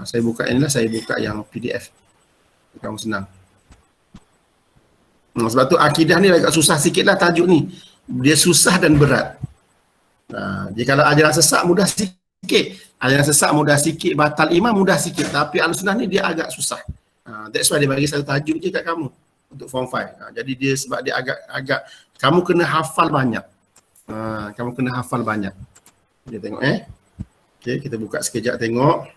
Saya buka inilah, saya buka yang PDF. Kamu senang. Sebab tu akidah ni agak susah sikit lah tajuk ni. Dia susah dan berat. Jadi kalau ajaran sesat mudah sikit. Ajaran sesat mudah sikit, batal iman mudah sikit. Tapi Ahlussunnah ni dia agak susah. That's why dia bagi satu tajuk je kat kamu untuk form 5. Jadi dia sebab dia agak kamu kena hafal banyak. Kamu kena hafal banyak. Dia tengok okey, kita buka sekejap tengok.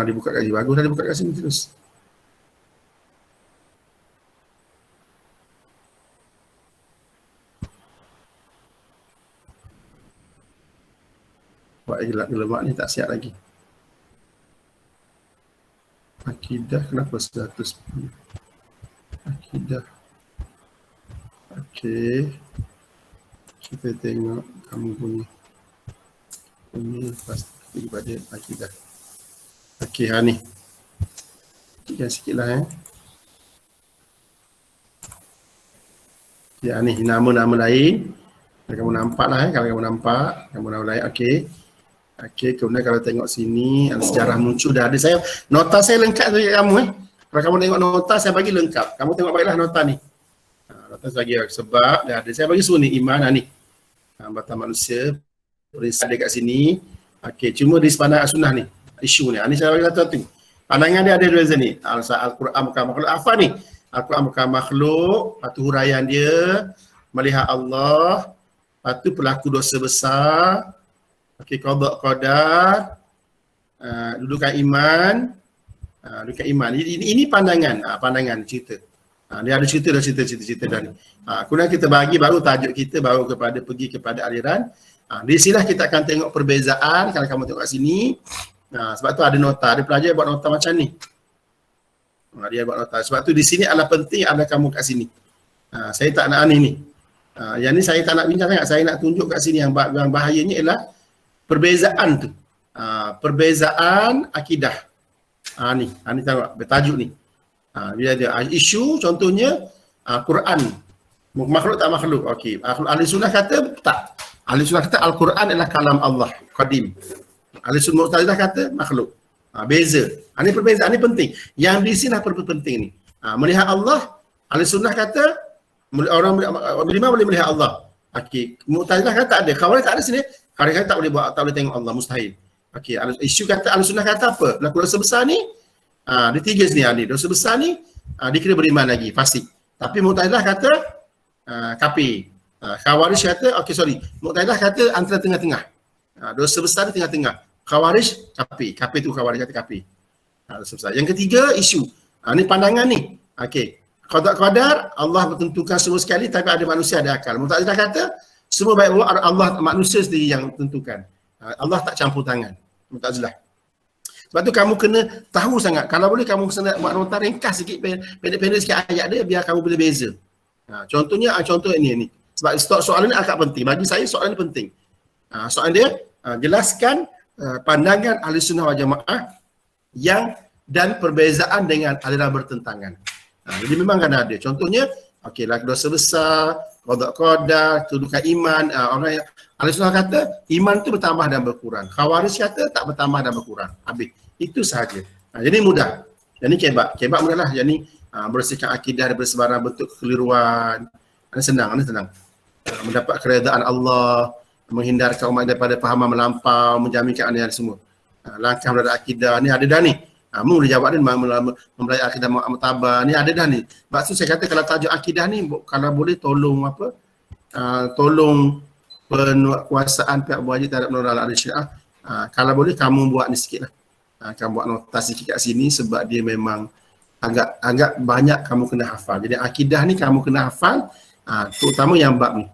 Dia buka kat sini. Bagus dah dia buka kat sini terus. Buat lemak ni tak siap lagi. Akidah kenapa 110? Akidah. Okey. Kita tengok kamu punya. Ini pasti kepada akidah. Okey, ni. Kikkan sikit lah Ya, ni nama-nama lain. Kalau kamu nampak lah kalau kamu nampak. Nama lain, okey. Okey, kemudian kalau tengok sini, sejarah muncul dah ada. Nota saya lengkap dekat kamu Kalau kamu tengok nota, saya bagi lengkap. Kamu tengok baiklah nota ni. Nota saya bagi sebab dah ada. Saya bagi semua ni, iman ni. Batang manusia. Prinsip dekat sini. Okey, cuma di sepandang sunnah ni. Isu ni. Ni saya bagi satu. Pandangan dia ada dua ni. Al-Quran bukan makhluk. Apa ni? Al-Quran bukan makhluk. Lepas huraian dia. Melihat Allah. Lepas tu pelaku dosa besar. Okey, qada qadar. Dudukan iman. Dudukan iman. Ini pandangan. Pandangan cerita. Dia ada cerita dah ni. Kemudian kita bagi baru tajuk kita baru pergi kepada aliran. Di sinilah kita akan tengok perbezaan. Kalau kamu tengok kat sini. Sebab tu ada nota. Ada pelajar buat nota macam ni. Dia buat nota. Sebab tu di sini adalah penting ada kamu kat sini. Saya tak nak ni. Yang ni saya tak nak bincang sangat. Saya nak tunjuk kat sini yang bahayanya ialah perbezaan tu. Perbezaan akidah. Ni tengok bertajuk ni. Dia ada isu contohnya Quran. Makhluk tak makhluk. Okey. Ahli sunnah kata tak. Ahli sunnah kata Al-Quran adalah kalam Allah qadim. Ahli sunnah Mu'tazilah kata makhluk. Beza. Ini perbezaan ni penting. Yang di sini penting ni. Melihat Allah, ahli sunnah kata orang beriman boleh melihat Allah. Okey. Mu'tazilah kata ada. Khawarij tak ada sini. Khawarij tak boleh tengok Allah, mustahil. Okey, isu kata Ahlussunnah kata apa? Pelaku dosa besar ni ada tiga sini dosa besar ni dikira beriman lagi, pasti. Tapi Mu'tazilah kata kafir. Khawarij kata Mu'tazilah kata antara tengah-tengah. Dosa besar di tengah-tengah. Khawarij kafir. Kafir tu Khawarij kata kafir. Dosa besar. Yang ketiga isu. Ni pandangan ni. Okey. Qadar Allah bertentukan semua sekali tapi ada manusia ada akal. Mu'tazilah kata semua baik buruk Allah manusia sendiri yang tentukan. Allah tak campur tangan. Mu'tazilah. Sebab tu kamu kena tahu sangat. Kalau boleh kamu kena buat nota ringkas sikit, pendek-pendek sikit ayat dia biar kamu boleh beza. Contohnya contoh ini. Sebab soalan ni agak penting. Bagi saya soalan ni penting. Soalan dia jelaskan pandangan Ahlussunnah wal Jamaah yang dan perbezaan dengan aliran bertentangan. Jadi memang kan ada. Contohnya okeylah dosa besar, qada qadar, kedudukan iman. Orang yang Ahlussunnah kata iman itu bertambah dan berkurang. Khawarij kata tak bertambah dan berkurang. Habis. Itu sahaja. Jadi mudah. Jadi kebab mudahlah. Jadi bersihkan akidah daripada sebarang bentuk kekeliruan. Ini senang. Mendapat keredaan Allah, menghindarkan umat daripada fahaman melampau, menjaminkan anda semua. Langkah dari akidah ni ada dah ni. Boleh jawab dia mempelajari akidah Mu'tabar ni ada dah ni. Maksud saya kata kalau tajuk akidah ni kalau boleh tolong tolong penguasaan pihak berwajib terhadap Nurul Al-Syiah. Kalau boleh kamu buat ni sikit lah. Kamu buat nota sikit kat sini sebab dia memang agak banyak kamu kena hafal. Jadi akidah ni kamu kena hafal terutama yang bab ni.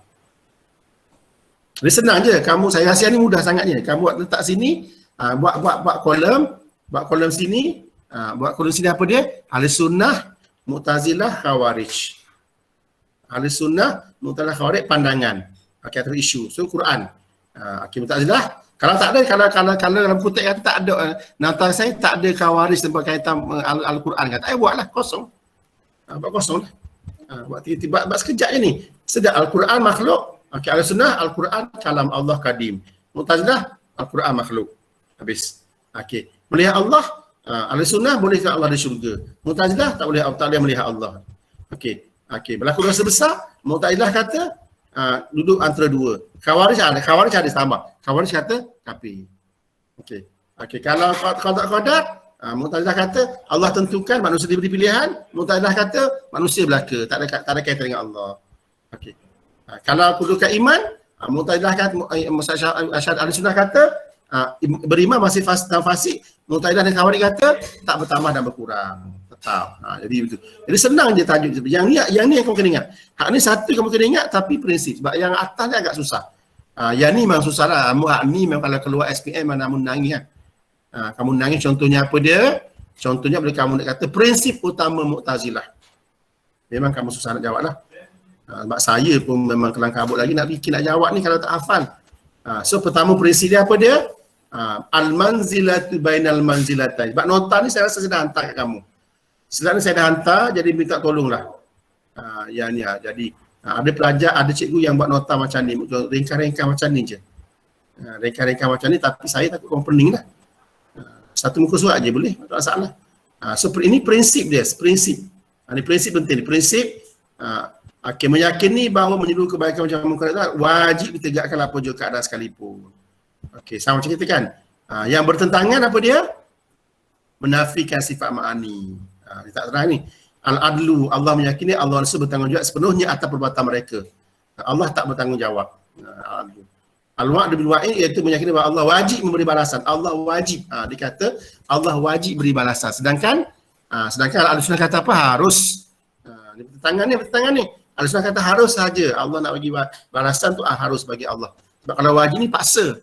Dia senang je. Saya rasa ni mudah sangatnya. Kamu buat letak sini, buat kolom sini, buat kolom sini apa dia? Ahlussunnah, Mu'tazilah, Khawarij. Ahlussunnah, Mu'tazilah, Khawarij pandangan. Atas isu. So Quran. Mu'tazilah, Kalau tak ada, kalau dalam kutip kata tak ada, nota saya tak ada kawaris tempat kaitan Al-Quran kata, buatlah kosong. Buat kosong lah. Buat tiba-tiba, buat sekejap je ni. Sedap Al-Quran makhluk. Okey, Ahlussunnah Al-Quran kalam Allah kadim. Mu'tazilah Al-Quran makhluk. Habis. Okey. Melihat Allah, Ahlussunnah boleh ke Allah di syurga. Mu'tazilah tak boleh melihat Allah. Okey. Okey, berlaku dosa besar, Mu'tazilah kata duduk antara dua. Khawarij ada tambah. Khawarij kata kafir. Okey. Okey, kalau qada Mu'tazilah kata Allah tentukan, manusia diberi pilihan. Mu'tazilah kata manusia belaka, tak ada kaitan dengan Allah. Okey. Kalau kedudukan iman, Mu'tazilah kata, Ahlussunnah kata beriman masih fasik. Mu'tazilah dan Khawarij kata tak bertambah dan berkurang. Tetap. Jadi betul. Jadi senang je tajuk. Yang ni yang kamu kena ingat. Hak ni satu kamu kena ingat tapi prinsip. Sebab yang atas ni agak susah. Yang ni memang susah lah. Hak ni memang kalau keluar SPM mana kamu nangis kan. Kamu nangis contohnya apa dia? Contohnya boleh kamu nak kata prinsip utama Mu'tazilah. Memang kamu susah nak jawab lah. Sebab saya pun memang kelang kabut lagi nak fikir nak jawab ni kalau tak hafal. So pertama prinsip dia apa dia? Al-manzilatu bainal manzilatain. Sebab nota ni saya rasa saya dah hantar kat kamu. Sekarang ni saya dah hantar, jadi minta tolonglah. Yang ni jadi ada pelajar, ada cikgu yang buat nota macam ni, ringkas-ringkas macam ni je. Ringkas-ringkas macam ni tapi saya takut korang pening lah. Satu muka surat je boleh, tak masalah. So ini prinsip dia, prinsip. Ini prinsip penting, prinsip meyakini bahawa menyeru kebaikan macam muka wajib ditegakkan apa juga keadaan sekalipun. Okey, sama macam kita kan. Yang bertentangan apa dia? Menafikan sifat ma'ani. Dia tak terang ni. Al-adlu, Allah meyakini Allah bertanggungjawab sepenuhnya atas perbuatan mereka. Allah tak bertanggungjawab. Al-adlu. Al-wa'd bil wa'id iaitu meyakini bahawa Allah wajib memberi balasan. Allah wajib. Dia kata Allah wajib beri balasan. Sedangkan Ahlussunnah kata apa? Harus. Dia bertentangan ni. Ahlussunnah kata harus saja. Allah nak bagi balasan tu harus bagi Allah. Sebab kalau wajib ni paksa.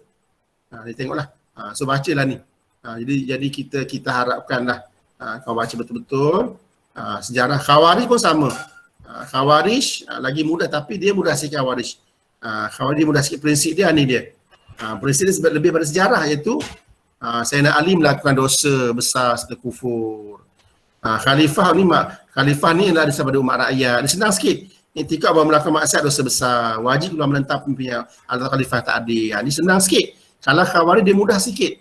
Dia tengoklah. So bacalah ni. Jadi kita harapkanlah kau baca betul-betul. Sejarah Khawarij pun sama. Khawarij lagi mudah tapi dia mudah sikit Khawarij. Khawarij mudah sikit prinsip dia ni dia. Prinsip dia lebih pada sejarah iaitu Sayyidina Ali melakukan dosa besar serta kufur. Khalifah ni adalah daripada umat rakyat. Dia senang sikit. Intikab bahawa melakukan maksiat dosa besar. Wajib pula menentang pimpinan atau khalifah tak adil. Ini senang sikit. Kalau Khawarij dia mudah sikit.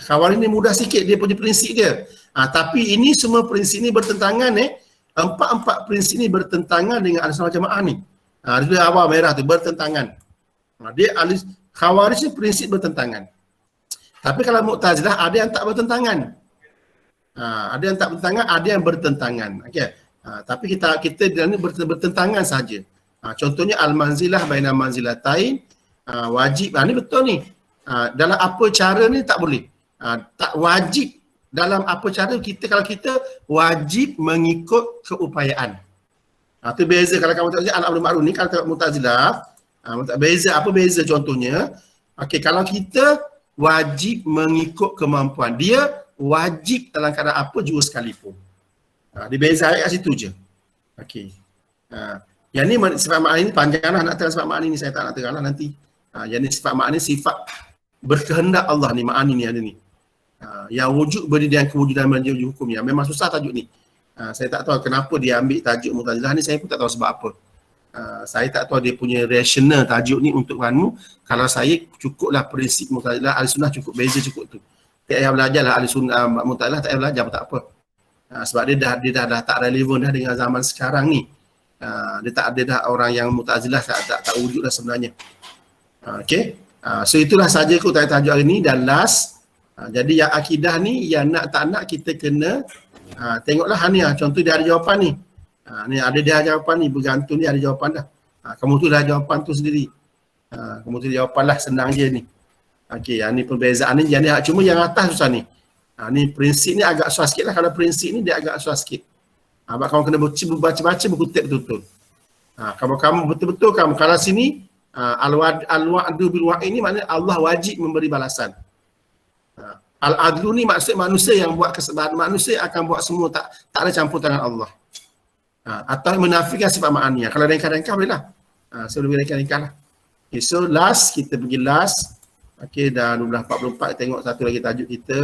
Khawarij ni mudah sikit dia punya prinsip dia. Tapi ini semua prinsip ni bertentangan empat prinsip ni bertentangan dengan Ahlussunnah Jamaah ni. Dia awal merah tu bertentangan. Khawarij ni prinsip bertentangan. Tapi kalau Mu'tazilah ada yang tak bertentangan. Ada yang tak bertentangan, ada yang bertentangan. Okey. Tapi kita ni bertentangan saja. Contohnya al-manzilah bainal manzilatain wajib. Ni betul ni. Dalam apa cara ni tak boleh. Tak wajib dalam apa cara kalau kita wajib mengikut keupayaan. Itu beza kalau kamu tengok al-amru ma'ruf ni kalau tengok Mu'tazilah. Apa beza contohnya? Okey, kalau kita wajib mengikut kemampuan, dia wajib dalam keadaan apa jua sekalipun. Dia beza ayat kat situ je. Okey. Yang ni sifat ma'ani ni panjanglah nak terang sifat ma'ani ni, saya tak nak teranglah nanti. Yang ni sifat ma'ani sifat berkehendak Allah ni, ma'ani ni ada ni. Yang wujud berdiri dengan kewujudan menjadi hukumnya. Memang susah tajuk ni. Saya tak tahu kenapa dia ambil tajuk Mu'tazilah ni, saya pun tak tahu sebab apa. Saya tak tahu dia punya rasional tajuk ni untuk kamu. Kalau saya cukuplah prinsip Mu'tazilah, Ahlussunnah cukup beza cukup tu. Tak payah belajar lah Ahlussunnah, Mu'tazilah tak payah belajar pun tak apa. Sebab dia dah tak relevan dah dengan zaman sekarang ni. Dia dah orang yang Mu'tazilah tak wujud dah sebenarnya. Okey. So itulah saja aku tajuk hari ni dan last. Jadi yang akidah ni yang nak tak nak kita kena tengoklah ni contoh dia ada jawapan ni. Ni ada dia jawapan ni bergantung dia ada jawapan dah. Kamu tu dah jawapan tu sendiri. Kamu tu jawapan lah senang je ni. Okey, yang ni perbezaan ni cuma yang atas susah ni. Ni prinsip ni agak susah sikit lah. Kalau prinsip ni dia agak susah sikit. Sebab kamu kena baca-baca berkutip betul-betul. Kalau kamu betul-betul kalau sini al-wa'du bil wa'id ni maknanya Allah wajib memberi balasan. Al-adlu ni maksud manusia yang buat kesalahan, manusia akan buat semua, tak ada campur tangan Allah. Atau menafikan sifat ma'aniyah. Kalau ringkas-ringkas boleh lah. So lebih ringkas-ringkas lah. Okay, so last, kita pergi last. Okey, dah 12.44, tengok satu lagi tajuk kita.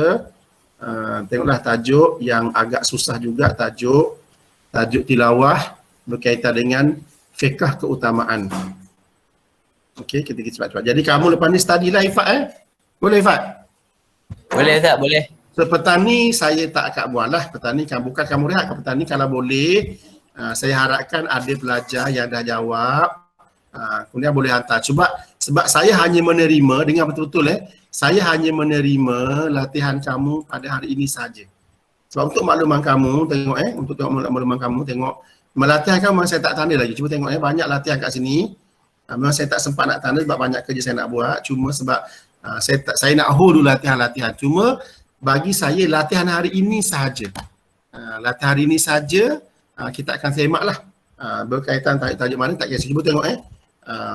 Tengoklah tajuk yang agak susah juga, tajuk tilawah berkaitan dengan fiqh keutamaan. Okey, kita pergi cepat-cepat. Jadi kamu lepas ni study lah Ifat Boleh Ifat? Boleh tak? Boleh. So petang ni saya tak akan buat lah. Petang ni kan bukan kamu rehat. Petang ni kalau boleh, saya harapkan ada pelajar yang dah jawab. Kemudian boleh hantar. Sebab saya hanya menerima, dengar betul-betul saya hanya menerima latihan kamu pada hari ini saja. Sebab untuk makluman kamu, tengok untuk tengok makluman kamu, tengok latihan kamu memang saya tak tanda lagi. Cuba tengok banyak latihan kat sini. Memang saya tak sempat nak tanda sebab banyak kerja saya nak buat. Cuma sebab saya nak hold dulu latihan-latihan. Cuma bagi saya latihan hari ini sahaja. Latihan hari ini saja kita akan semak lah. Berkaitan tajuk mana tak kisah. Cuba tengok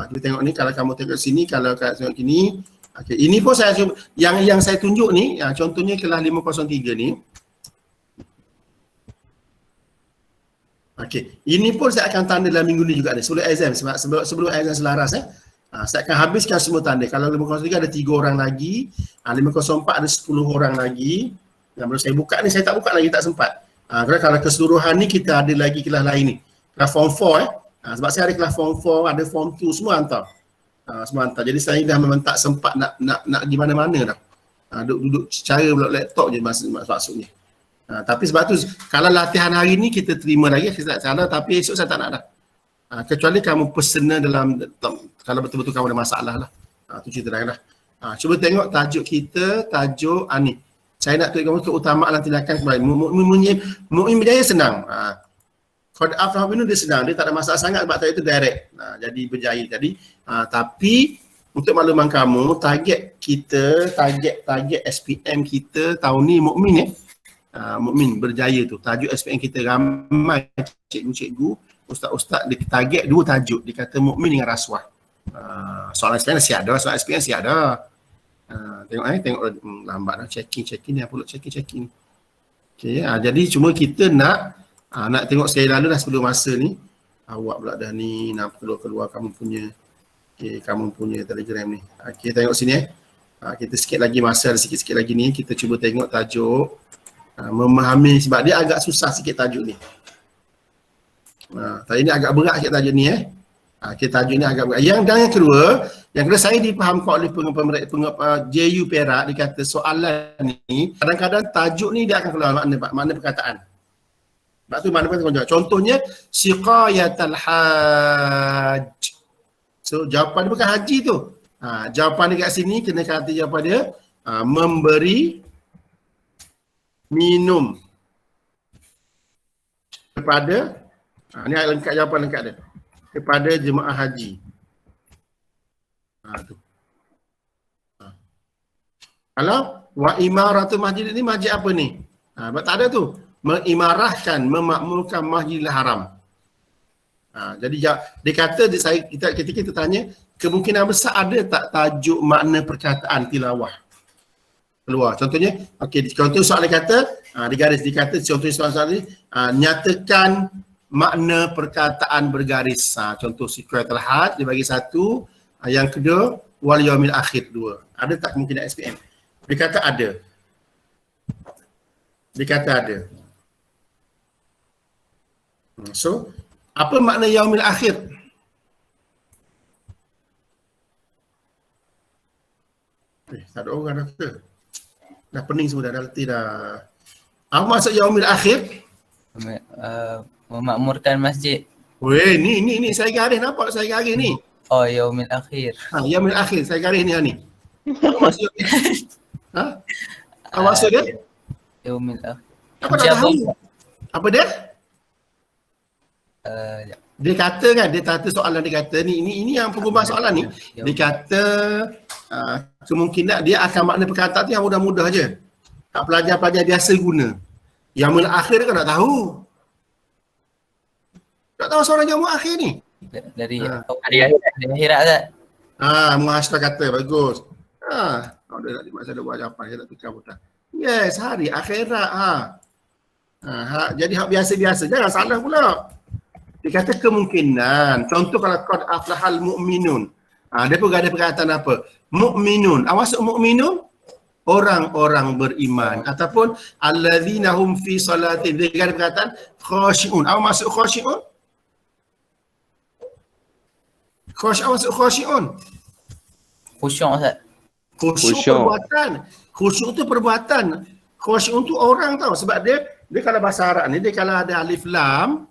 cuba tengok ni, kalau kamu tengok sini, kalau kat tengok sini. Okay. Ini pun saya cuba, yang saya tunjuk ni, contohnya kelas 503 ni. Okey, ini pun saya akan tanda dalam minggu ni juga ni, sebelum exam, sebelum exam selaras saya akan habiskan semua tanda. Kalau 503 ada 3 orang lagi, 504 ada 10 orang lagi. Yang baru saya buka ni, saya tak buka lagi, tak sempat. Kalau keseluruhan ni kita ada lagi kelas lain ni. Kelas form 4 sebab saya ada kelas form 4, ada form 2, semua hantar. Semua hantar. Jadi saya dah memang tak sempat nak pergi mana-mana dah. Duduk secara laptop je maksudnya. Tapi sebab tu kalau latihan hari ni kita terima lagi, kita tak salah, tapi esok saya tak nak dah. Kecuali kamu personal dalam, kalau betul-betul kamu ada masalah lah. Tu cerita lain lah. Cuba tengok tajuk kita, tajuk ni. Saya nak tunjuk kamu keutamaan tindakan kembali. Mu'min berjaya senang. Qad aflaha mu'minun dia senang, dia tak ada masalah sangat sebab itu direct. Jadi berjaya. Jadi tapi untuk makluman kamu, target SPM kita tahun ni mukmin mukmin berjaya tu. Tajuk SPM kita ramai cikgu-cikgu, ustaz-ustaz dia target 2 tajuk. Dia kata mukmin dengan rasuah. Soalan SPM siap dah, soalan SPM siap dah. Tengok lambat dah checking ni, apa pula checking. Okey, jadi cuma kita nak tengok sekali lalu dah sebelum masa ni. Awak pula dah ni nak keluar kamu punya kamu punya Telegram ni. Okey, tengok sini kita sikit lagi masa, ada sikit-sikit lagi ni, kita cuba tengok tajuk memahami, sebab dia agak susah sikit tajuk ni. Tadi ni agak berat sikit tajuk ni tajuk ni agak berat. Yang kedua saya difahamkan oleh JU Perak, dia kata soalan ni kadang-kadang tajuk ni dia akan keluar makna perkataan. Sebab tu makna perkataan. Contohnya siqayatul hajj. So jawapan dia bukan haji tu. Jawapan dia kat sini kena kata jawapan dia memberi minum kepada ni lengkap, jawapan lengkap dia, kepada jemaah haji. Tu. Kalau wa imaratul masjid ni masjid apa ni? Tak ada tu. Mengimarahkan, memakmurkan Masjidil Haram. Jadi dia kata kita tanya kemungkinan besar ada tak tajuk makna perkataan tilawah keluar. Contohnya, contoh soalan kata di garis dikata, contoh soalan ni nyatakan makna perkataan bergaris. Contoh siqayatul hajj dia bagi 1, yang kedua wal yaumil akhir 2. Ada tak kemungkinan SPM? Dia kata ada. So apa makna yaumil akhir? Tak ada orang dah kata. Dah pening semua, dah letih dah. Apa maksud yaumil akhir? Memakmurkan masjid. Weh, ni saya garis, nampak saya garis ni. Oh, yaumil akhir. Yaumil akhir, saya garis ni. Apa maksud dia? Apa maksud dia? Yaumil akhir. Apa tak tahu? Apa dia? Dia kata kan, dia kata soalan dia kata ini yang pengubah soalan ni. Dia kata kemungkinan dia akan makna perkataan tu yang mudah-mudah je. Tak pelajar-pelajar biasa guna. Yaumil akhir dia kan tak tahu. Tak tahu soalan yaumil akhir ni. Dari akhirat tak? Muhasyidah kata bagus. Dia nak saya dah buat jawapan, saya tak tukar pun tak. Yes, hari akhirat. Jadi hak biasa-biasa, jangan salah pula. Dia kata kemungkinan, contoh kalau qad aflahal mu'minun. Dia pun ada perkataan apa? Mukminun. Maksud mukminun orang-orang beriman ataupun allazina hum fi salatin. Dia ada perkataan khashi'un. Apa maksud khashi'un? Maksud khashi'un. Khusyuk Ustaz. Khusyuk perbuatan. Khusyuk tu perbuatan. Khusyuk tu orang tau. Sebab dia kalau bahasa Arab ni, dia kalau ada alif lam,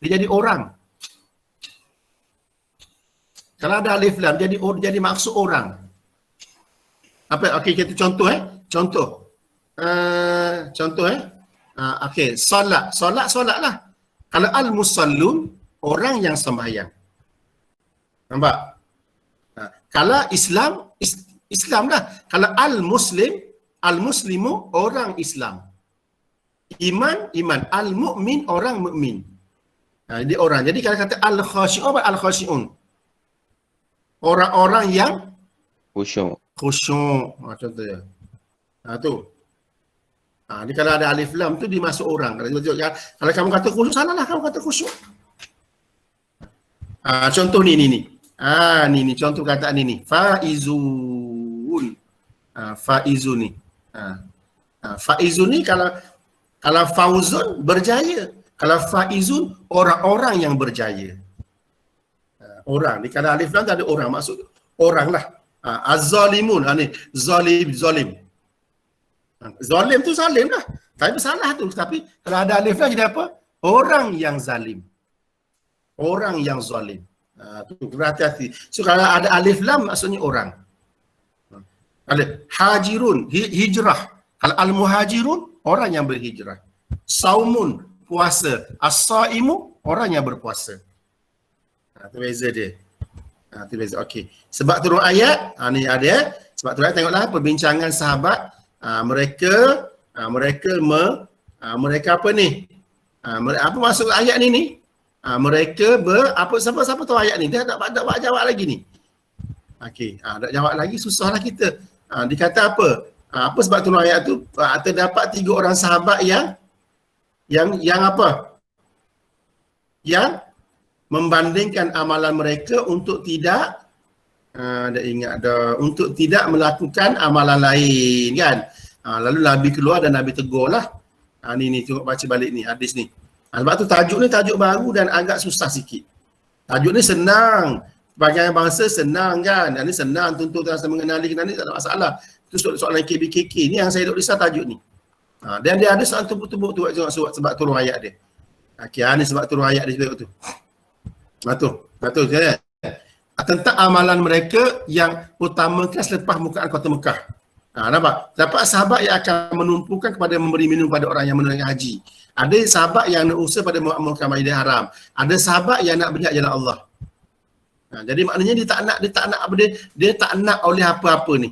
dia jadi orang. Kalau ada alif lam, jadi maksud orang. Apa? Okey, kita contoh Contoh. Okey, solat lah. Kalau al-musallun, orang yang sembahyang. Nampak? Kalau Islam lah. Kalau al-muslimu, orang Islam. Iman. Al-mu'min, orang mukmin. Dia orang. Jadi kalau kata al-khashi'un, apa al-khashi'un? Orang-orang yang Khusyuk. Contohnya. Tu. Ni kalau ada alif lam tu dia masuk orang. Kalau kamu kata khusyuk, salah lah kamu kata khusyuk. Contoh ni. Ni contoh kataan ni. Faizun. Faizun ni. Faizun ni kalau fauzun berjaya. Kalau faizun orang-orang yang berjaya. Orang. Ni kalau alif lam tak ada orang, maksud orang lah. Az-zalimun. Ni zalim. Zalim tu zalim lah. Tapi bersalah tu. Tapi kalau ada alif lam jadi apa? Orang yang zalim. Orang yang zalim. Tu berhati-hati. So kalau ada alif lam maksudnya orang. Ada hajirun, hijrah. Kalau al-muhajirun, orang yang berhijrah. Saumun, puasa. As-saimu, orang yang berpuasa. Itu beza dia. Itu beza. Okey. Sebab turun ayat, ni ada. Sebab turun ayat, tengoklah perbincangan sahabat. Mereka apa ni? Apa maksud ayat ni? Mereka siapa tahu ayat ni? Dia tak jawab lagi ni. Okey. Tak jawab lagi, susahlah kita. Dikata apa? Apa sebab turun ayat tu? Terdapat 3 orang sahabat yang apa? Yang membandingkan amalan mereka untuk tidak untuk tidak melakukan amalan lain kan. Lalu Nabi keluar dan Nabi tegur lah. Ni tengok baca balik ni hadis ni. Sebab tu tajuk ni tajuk baru dan agak susah sikit. Tajuk ni senang. Sebagai bangsa senang kan. Ini senang tuntut rasa mengenali kita ni tak ada masalah. Itu soalan KBKK ni yang saya duk risau tajuk ni. Dan dia ada soalan tumbuk-tumbuk tu sebab turun ayat dia. Okey, ni sebab turun ayat dia tu. Betul kan? Tentang amalan mereka yang utamakan selepas bukaan kota Mekah. Nampak? Dapat sahabat yang akan menumpukan kepada memberi minum pada orang yang menunaikan haji. Ada sahabat yang nak usaha pada mengamalkan Masjidil Haram. Ada sahabat yang nak berjihad jalan Allah. Jadi maknanya dia tak nak oleh apa-apa ni.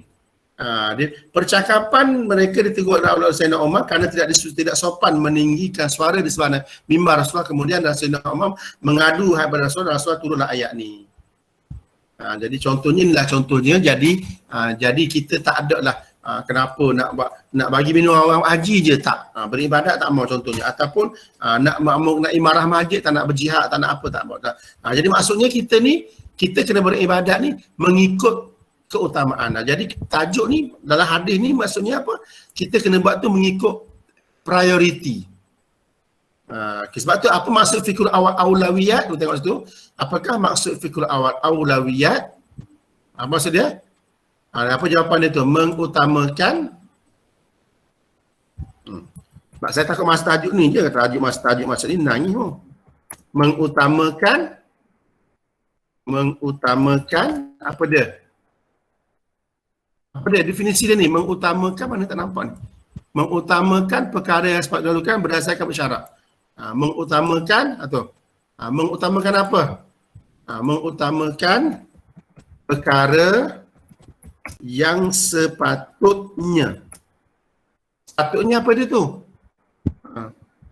Percakapan mereka ditegur oleh Sayyidina Umar kerana tidak sopan meninggikan suara di sebelah mimbar Rasulullah. Kemudian Sayyidina Umar mengadu kepada Rasulullah, Rasulullah turunlah ayat ni. Jadi contohnya inilah contohnya. Jadi kita tak ada lah kenapa nak bagi minum orang haji je tak. Beribadat tak mau contohnya. Ataupun nak imarah masjid, tak nak berjihad, tak nak apa, tak mau. Jadi maksudnya kita kena beribadat ni mengikut keutamaan. Jadi tajuk ni dalam hadis ni maksudnya apa? Kita kena buat tu mengikut priority. Sebab tu apa maksud fikul awal aulawiyat? Kita tengok situ. Apakah maksud fikul awal aulawiyat? Apa maksud dia? Apa jawapan dia tu? Mengutamakan. Sebab saya takut masa tajuk ni je. Tajuk masa ni nangis pun. Mengutamakan apa dia? Apa dia? Definisi dia ni. Mengutamakan mana tak nampak ni. Mengutamakan perkara yang sepatutnya dilakukan berdasarkan bersyarat. Mengutamakan atau mengutamakan apa? Mengutamakan perkara yang sepatutnya. Sepatutnya apa dia tu?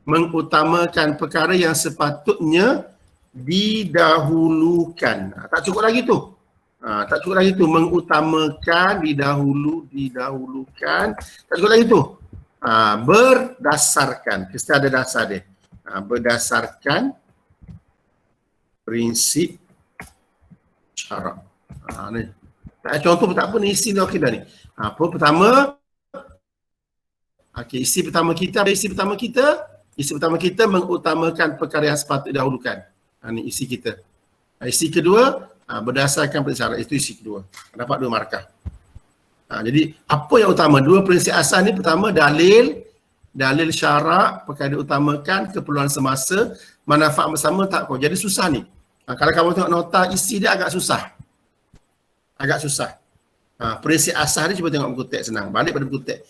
Mengutamakan perkara yang sepatutnya didahulukan. Tak cukup lagi tu. Tak cukup lagi tu. Mengutamakan, didahulukan. Tak cukup lagi tu. Berdasarkan. Mesti ada dasar dia. Berdasarkan prinsip syarak. Ni. Contoh tak apa ni, isi ni okey dah ni. Apa pertama? Okey, isi pertama kita mengutamakan perkara yang sepatutnya didahulukan. Ni isi kita. Isi kedua, berdasarkan syarat, itu isi kedua. Dapat 2 markah. Jadi apa yang utama? 2 prinsip asas ni, pertama dalil syarak, perkara diutamakan, keperluan semasa, manfaat bersama, tak kau. Jadi susah ni. Kalau kamu tengok nota isi dia agak susah. Prinsip asas dia cuba tengok buku teks, senang. Balik pada buku teks.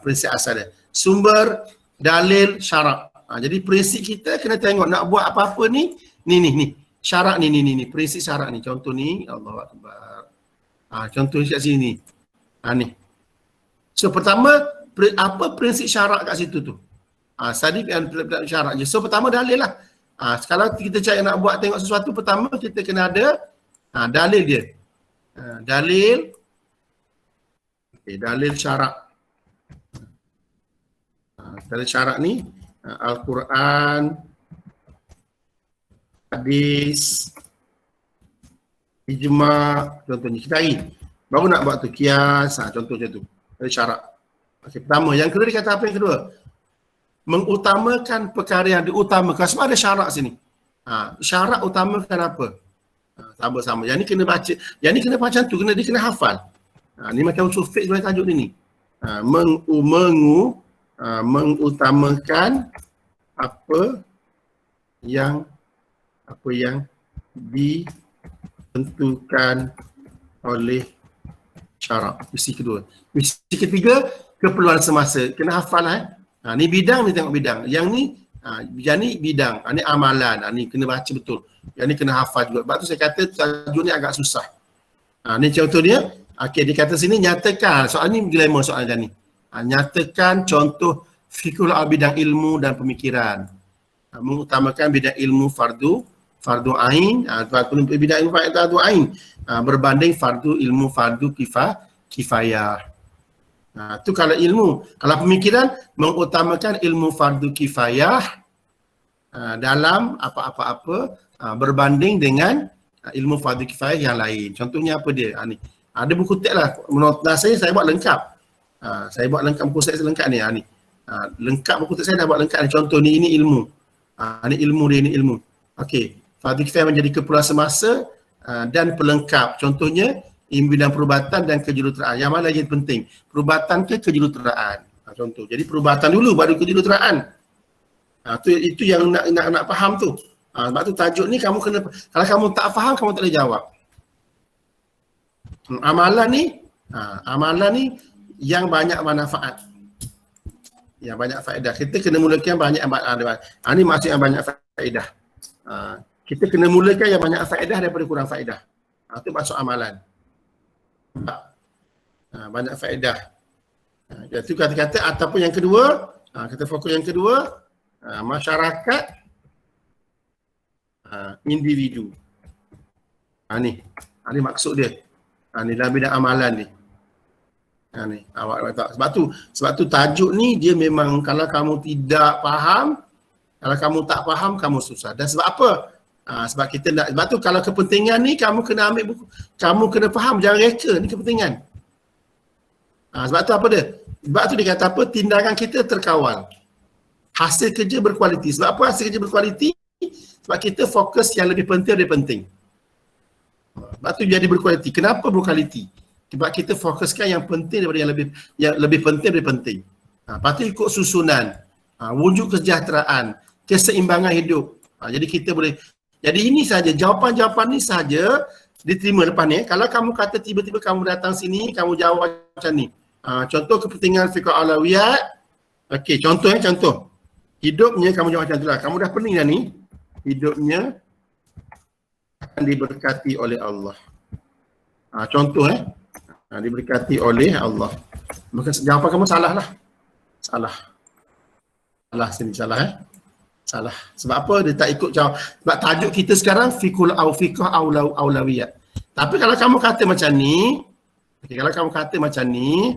Prinsip asas dia. Sumber, dalil, syarak. Jadi prinsip kita kena tengok nak buat apa-apa ni. Ni. Syarak ni. Prinsip syarak ni. Contoh ni, Allahu Akbar. Contoh ni kat sini. Ni. So pertama, apa prinsip syarak kat situ tu? Tadi syarak je. So pertama dalil lah. Kalau kita cakap nak buat tengok sesuatu, pertama kita kena ada dalil dia. Dalil syarak. Dalil syarak ni Al-Quran, hadis, ijma', contohnya kita cari. Baru nak buat tu kias, contoh macam tu. Dalil syarak. Okey, pertama. Yang kedua dia kata apa yang kedua? Mengutamakan perkara yang diutamakan. Sebab ada syarak sini. Syarak utamakan apa? Sama-sama. Yang ni kena baca. Yang ni kena macam tu, dia kena hafal. Ni macam usul fiqh sebenarnya tajuk ni. Mengutamakan apa yang ditentukan oleh syarak. Misi kedua. Misi ketiga, keperluan semasa. Kena hafal ni bidang, ni tengok bidang. Yang ni bidang. Ni amalan. Ni kena baca betul. Yang ni kena hafal juga. Sebab tu saya kata tajuk ni agak susah. Ni contoh dia. Okey, dia kata sini nyatakan. Soal ni glamour soal ni. Nyatakan contoh fikul bidang ilmu dan pemikiran. Mengutamakan bidang ilmu fardu ain, bidang ilmu fardu ain berbanding ilmu fardu kifayah. Tu kalau ilmu. Kalau pemikiran, mengutamakan ilmu fardu kifayah dalam apa-apa berbanding dengan ilmu fardu kifayah yang lain. Contohnya apa dia? Ni. Ada buku teks lah. Menurut saya buat lengkap. Saya buat lengkap buku teks lengkap ni. Ni. Lengkap buku teks saya dah buat lengkap ni. Contoh ni, ini ilmu. Ni ilmu dia, ini ilmu. Okey. Fardu kifayah menjadi keperluan semasa dan pelengkap. Contohnya, bidang perubatan dan kejuruteraan. Yang mana yang penting? Perubatan ke kejuruteraan? Contoh. Jadi perubatan dulu baru kejuruteraan. Itu yang nak faham tu. Sebab tu tajuk ni kamu kena, kalau kamu tak faham, kamu tak boleh jawab. Amalan ni yang banyak manfaat. Yang banyak faedah. Kita kena mulakan banyak ni maksud yang banyak faedah. Kita kena mulakan yang banyak faedah daripada kurang faedah. Itu maksud amalan. Banyak faedah. Itu kata-kata ataupun yang kedua, kita fokus yang kedua, masyarakat, individu. Ni maksud dia. Ni dalam bidang amalan ni. Ni awak tak. Sebab tu tajuk ni dia memang kalau kamu tidak faham, kalau kamu tak faham, kamu susah. Dan sebab apa? Sebab kita nak, sebab tu kalau kepentingan ni kamu kena ambil buku, kamu kena faham, jangan reka, ni kepentingan. Sebab tu apa dia? Sebab tu dia kata apa? Tindakan kita terkawal. Hasil kerja berkualiti. Sebab apa hasil kerja berkualiti? Sebab kita fokus yang lebih penting daripada penting. Sebab tu jadi berkualiti. Kenapa berkualiti? Sebab kita fokuskan yang penting daripada yang lebih penting daripada penting. Lepas tu ikut susunan. Wujud kesejahteraan, keseimbangan hidup. Jadi kita boleh, jadi ini saja, jawapan-jawapan ni saja diterima lepas ni. Kalau kamu kata tiba-tiba kamu datang sini, kamu jawab macam ni. Contoh kepentingan fiqh aulawiyat. Okey, contoh. Hidupnya kamu jawab macam tu lah. Kamu dah pening dah ni. Hidupnya akan diberkati oleh Allah. Contoh diberkati oleh Allah. Maka jawapan kamu salah lah. Salah sini, salah. Salah. Sebab apa? Dia tak ikut jawab. Sebab tajuk kita sekarang fiqh aulawiyat. Tapi kalau kamu kata macam ni, kalau kamu kata macam ni,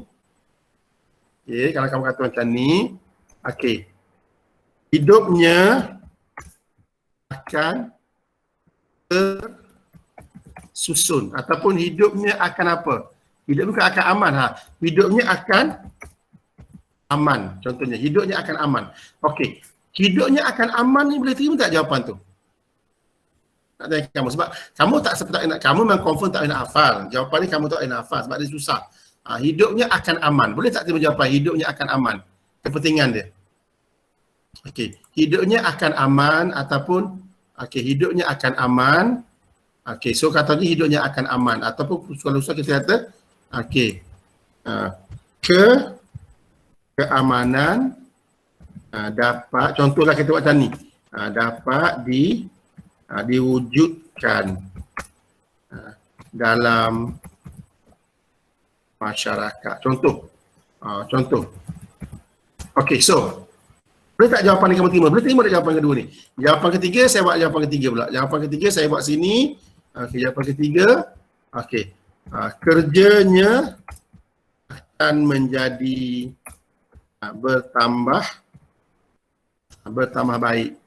okey. Hidupnya akan susun ataupun hidupnya akan apa? Hidupnya akan aman. Hidupnya akan aman. Contohnya hidupnya akan aman. Okey. Hidupnya akan aman ni boleh terima tak jawapan tu? Tak tanya kamu sebab kamu kamu memang confirm tak nak hafal. Jawapan ni kamu tak nak hafal sebab dia susah. Hidupnya akan aman. Boleh tak terima jawapan hidupnya akan aman? Kepentingan dia. Okey, hidupnya akan aman ataupun hidupnya akan aman. Okey, so katanya hidupnya akan aman ataupun kalau kita kata keamanan dapat, contohlah kita buat macam ni. Dapat diwujudkan dalam masyarakat. Contoh. Okey, so boleh tak jawapan ni kamu terima? Boleh terima tak jawapan kedua ni? Jawapan ketiga, saya buat jawapan ketiga pula. Jawapan ketiga saya buat sini. Okey, jawapan ketiga. Okey. Kerjanya akan menjadi bertambah baik.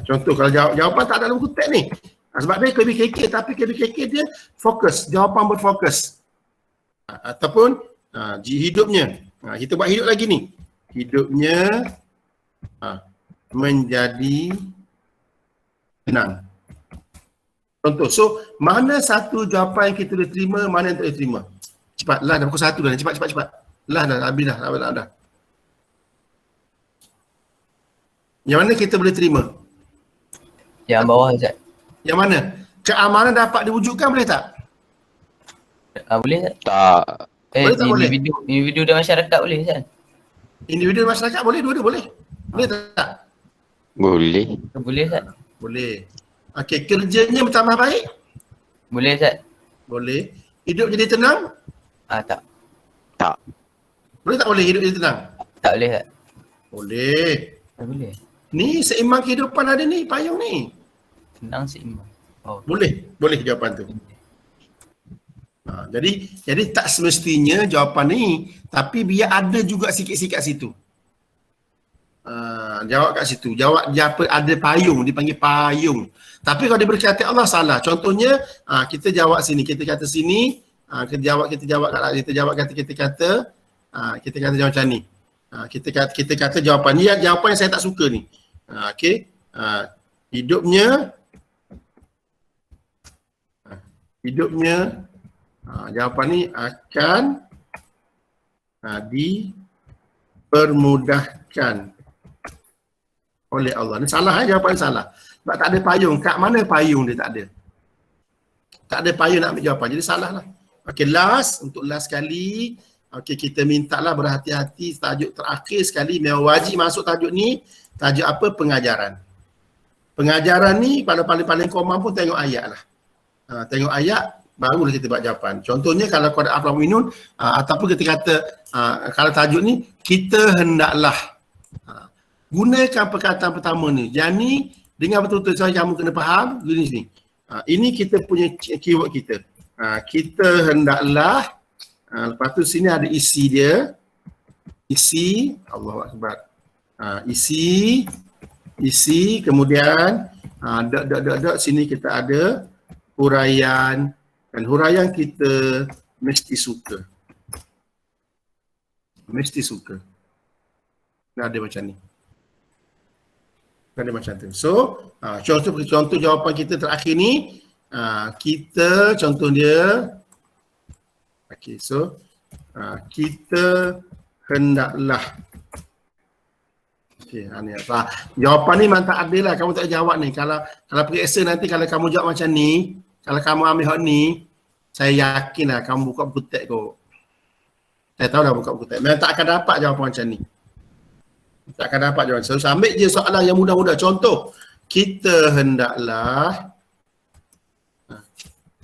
Contoh kalau jawapan tak ada dalam buku teks ni. Sebab dia KBKK tapi KBKK dia fokus, jawapan berfokus. Ataupun hidupnya. Kita buat hidup lagi ni. Hidupnya menjadi tenang. Contoh, so mana satu jawapan yang kita boleh terima, mana yang tak boleh terima? Cepat, lah dah pukul 1 dah, cepat. Lah dah, habis dah. Yang mana kita boleh terima? Yang bawah Ustaz. Yang mana? Keamanan dapat diwujudkan boleh tak? Boleh tak? Tak. Boleh tak boleh? Individu dan masyarakat boleh Ustaz? Individu dan masyarakat boleh, dua-dua boleh. Boleh tak? Boleh. Boleh Ustaz? Boleh. Okey, kerjanya bertambah baik? Boleh Ustaz? Boleh. Hidup jadi tenang? Tak. Tak. Boleh tak boleh hidup jadi tenang? Tak boleh Ustaz? Boleh. Tak boleh. Ni seimbang kehidupan ada ni, payung ni. Tenang seimbang. Boleh jawapan tu. Jadi tak semestinya jawapan ni, tapi biar ada juga sikit-sikit kat situ. Jawab kat situ. Jawab dia apa, ada payung, dipanggil payung. Tapi kalau dia berkata Allah salah. Contohnya kita jawab sini, kita kata sini, kita jawab macam ni. Kita kata jawapan ni jawapan yang saya tak suka ni. Okey. Hidupnya jawapan ni akan dipermudahkan oleh Allah. Ni salah jawapan salah. Sebab tak ada payung. Kat mana payung dia tak ada? Tak ada payung nak ambil jawapan. Jadi salah lah. Okey, untuk last kali. Okey, kita minta lah berhati-hati. Tajuk terakhir sekali memang wajib masuk tajuk ni. Tajuk apa? Pengajaran. Pengajaran ni paling common pun tengok ayat lah. Tengok ayat barulah kita buat jawapan. Contohnya kalau kau ada aflam minun ataupun kita kata kalau tajuk ni kita hendaklah gunakan perkataan pertama ni. Yang ni dengan betul-betul saya kamu kena faham jenis ni. Ini kita punya keyword kita. Kita hendaklah lepas tu sini ada isi dia. Isi Allahu Akbar. Isi kemudian dot sini kita ada huraian dan huraian kita mesti suka. Mesti suka. Nah, ada macam ni. Ada macam tu. So, contoh jawapan kita terakhir ni kita contoh dia okey, so kita hendaklah. Okey, ni apa? Jawapan ni memang tak adil lah, kamu tak jawab ni. Kalau periksa nanti kalau kamu jawab macam ni, kalau kamu ambil hak ni, saya yakin lah kamu buka buku teks kot. Saya tahu dah buka buku teks. Memang tak akan dapat jawapan macam ni. Tak akan dapat jawapan. So, ambil je soalan yang mudah-mudah. Contoh, kita hendaklah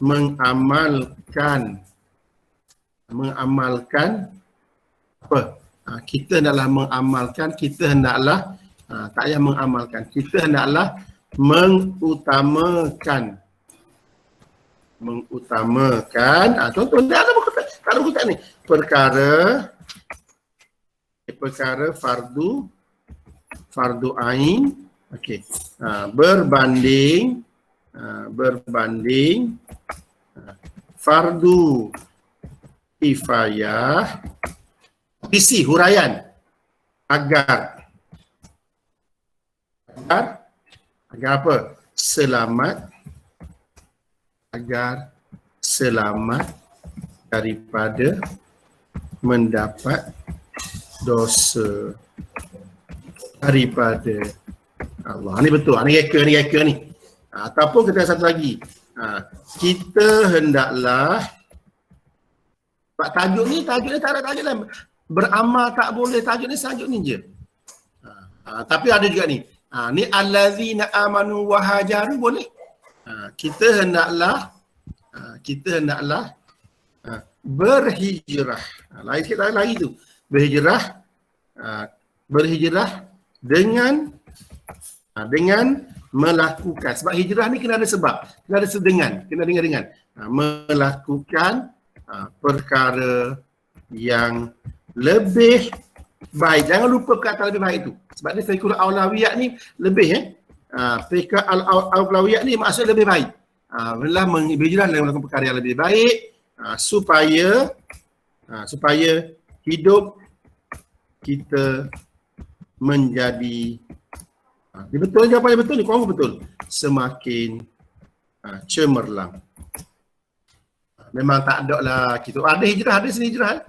mengamalkan apa? Kita hendaklah mengamalkan, kita hendaklah tak payah mengamalkan. Kita hendaklah mengutamakan. Contoh dia ada buku teks. Tak ada buku teks ni. Perkara fardu ain, okey, berbanding berbanding fardu kifayah isi huraian agar apa? Agar selamat daripada mendapat dosa daripada Allah. Ini betul. Ini reka ni. Ataupun kita satu lagi. Kita hendaklah, tajuk ni tak ada tajuk lain. Beramal tak boleh, tajuk ni je. Tapi ada juga ni. Ni allazina amanu wa hajaru boleh. Kita hendaklah berhijrah. Lain sikit lagi tu. Berhijrah dengan melakukan. Sebab hijrah ni kena ada sebab. Kena ada kena dengan. Melakukan perkara yang lebih baik. Jangan lupa perkataan lebih baik itu. Sebab ni fiqhul aulawiyat ni lebih fiqh al-aulawiyat ni maksud lebih baik. Adalah berhijrah dan melakukan perkara yang lebih baik supaya hidup kita menjadi betul jawapannya betul ni, kau betul, semakin cemerlang. Memang tak ada lah kita ada hijrah, ada sini hijrah.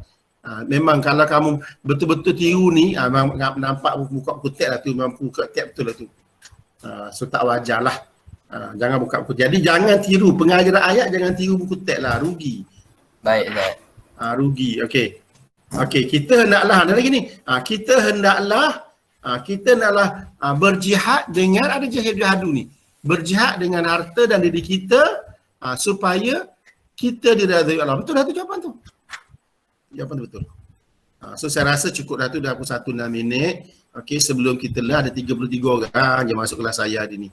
Memang kalau kamu betul-betul tiru ni, memang nampak buka buku tab lah tu, memang buka tab betul lah tu. So tak wajar lah. Jangan buka buku. Jadi jangan tiru pengajaran ayat, jangan tiru buku tab lah, rugi. Baik, Ustaz. Rugi. Okey, kita hendaklah ada lagi ni. Kita hendaklah berjihad dengan, ada jihadu ni. Berjihad dengan harta dan diri kita supaya kita diridai Allah. Betul dah tu jawapan tu. Jawapan tu betul. So saya rasa cukup dah tu, dah 1 minit. Okey, sebelum kita lah ada 33 orang je masuk kelas saya hari ni.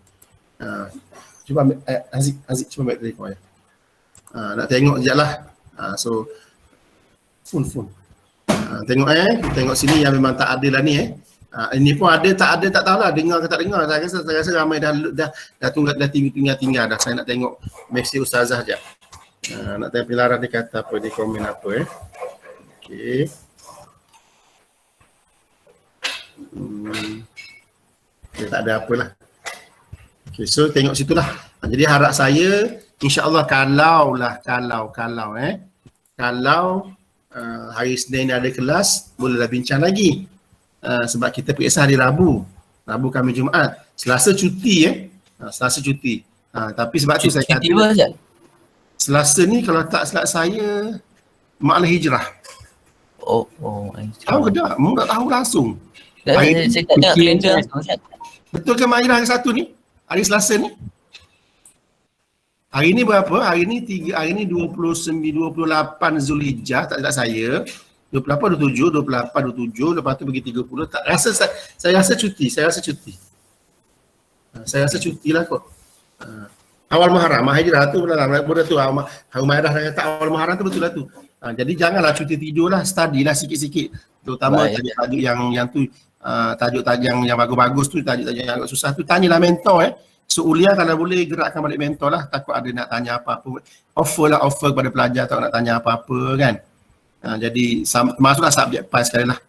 Cuba ambil, Aziz cuba ambil telefon ya. Nak tengok sekejap lah. So phone. Tengok sini yang memang tak ada lah ni ini pun ada tak tahulah, dengar ke tak dengar. Saya rasa ramai dah tunggu, dah tinggal dah. Saya nak tengok mesej ustazah sekejap. Nak tengok Pilaran dia kata apa, dia komen apa Okey. Tak ada apalah. Okey, so tengok situlah. Jadi harap saya insya-Allah kalau hari Isnin ada kelas, bolehlah bincang lagi. Sebab kita periksa hari Rabu, Khamis, Jumaat. Selasa cuti Selasa cuti. Tapi sebab tu saya kata Selasa ni kalau tak silap saya makna hijrah. Tahu ke tak? Mu tak tahu langsung. Saya tak tengok kalender langsung, Ustaz. Betul ke Mahirah hari Sabtu ni? Hari Selasa ni? Hari ni berapa? Hari ni 28 Zulhijjah, tak silap saya. 28, 27, 28, 27, lepas tu pergi 30. Tak rasa saya rasa cuti. Saya rasa cuti lah kot. Awal Muharram, Hijrah tu benar tu. Humairah dah kata awal Muharram tu betul lah tu. Jadi janganlah cuti tidur lah, study lah sikit-sikit. Terutama tajuk yang tu, tajuk-tajuk yang bagus-bagus tu, tajuk-tajuk yang agak susah tu, tanyalah mentor So Ulia kalau boleh gerakkan balik mentor lah, takut ada nak tanya apa-apa. Offer kepada pelajar tak nak tanya apa-apa kan. Jadi masuklah subjek PAS sekali lah.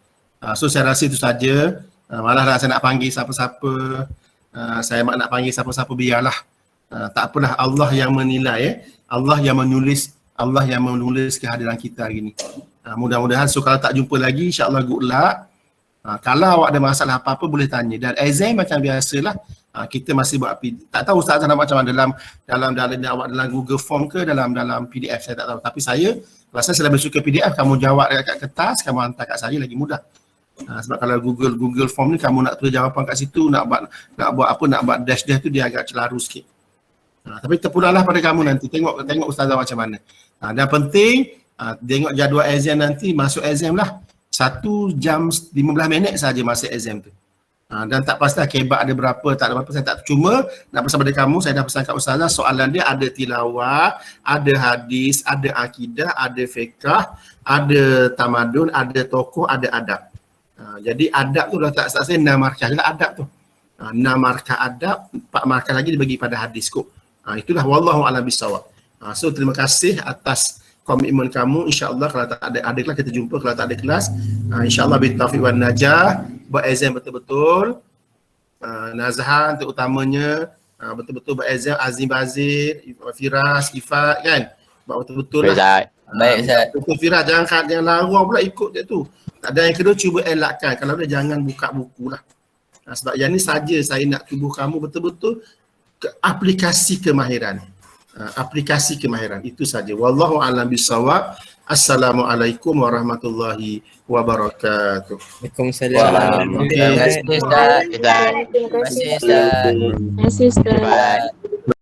So saya rasa itu saja. Malah dah saya nak panggil siapa-siapa. Saya nak panggil siapa-siapa biarlah. Tak apalah, Allah yang menilai Allah yang menulis kehadiran kita hari ini. Mudah-mudahan so kalau tak jumpa lagi insya-Allah good luck. Kalau awak ada masalah apa-apa boleh tanya, dan exam macam biasalah. Kita masih buat tak tahu ustazah nak macam mana dalam awak dalam Google Form ke dalam PDF, saya tak tahu. Tapi saya rasa saya lebih suka PDF, kamu jawab dekat kertas, kamu hantar kat saya lagi mudah. Sebab kalau Google Form ni kamu nak tulis jawapan kat situ, nak buat dash tu dia agak celaru sikit. Tapi terpulanglah pada kamu nanti, tengok ustazah macam mana. Dan penting tengok jadual exam nanti, masuk exam lah 1 jam 15 minit saja masa exam tu. Dan tak pasti kebat ada berapa, tak ada berapa, saya tak, cuma nak pesan pada kamu, saya dah pesan kat ustazah, soalan dia ada tilawah, ada hadis, ada akidah, ada fiqh, ada tamadun, ada tokoh, ada adab. Jadi adab tu dah tak saya 6 markah je lah adab tu. 6 markah adab, 4 markah lagi dibagi pada hadis kot. Itulah wallahu a'lam bissawab. So terima kasih atas komitmen kamu. InsyaAllah kalau tak ada kelas kita jumpa, kalau tak ada kelas insyaAllah bitaufiq wan najah, buat exam betul-betul. Nazhan terutamanya betul-betul buat exam, Azim Bazir, Firas, Ifat kan, buat betul-betul lah. Baik Ustaz. Betul Firas, jangan larang pula ikut dia tu. Dan yang kedua cuba elakkan, kalau dia jangan buka buku lah. Sebab yang ni saja saya nak tubuh kamu betul-betul aplikasi kemahiran. Aplikasi kemahiran itu saja. Wallahu a'lam bissawab. Assalamualaikum warahmatullahi wabarakatuh. Waalaikumsalam. Terima kasih Ustaz. Ustaz. Terima kasih Ustaz. Terima kasih Ustaz. Bye.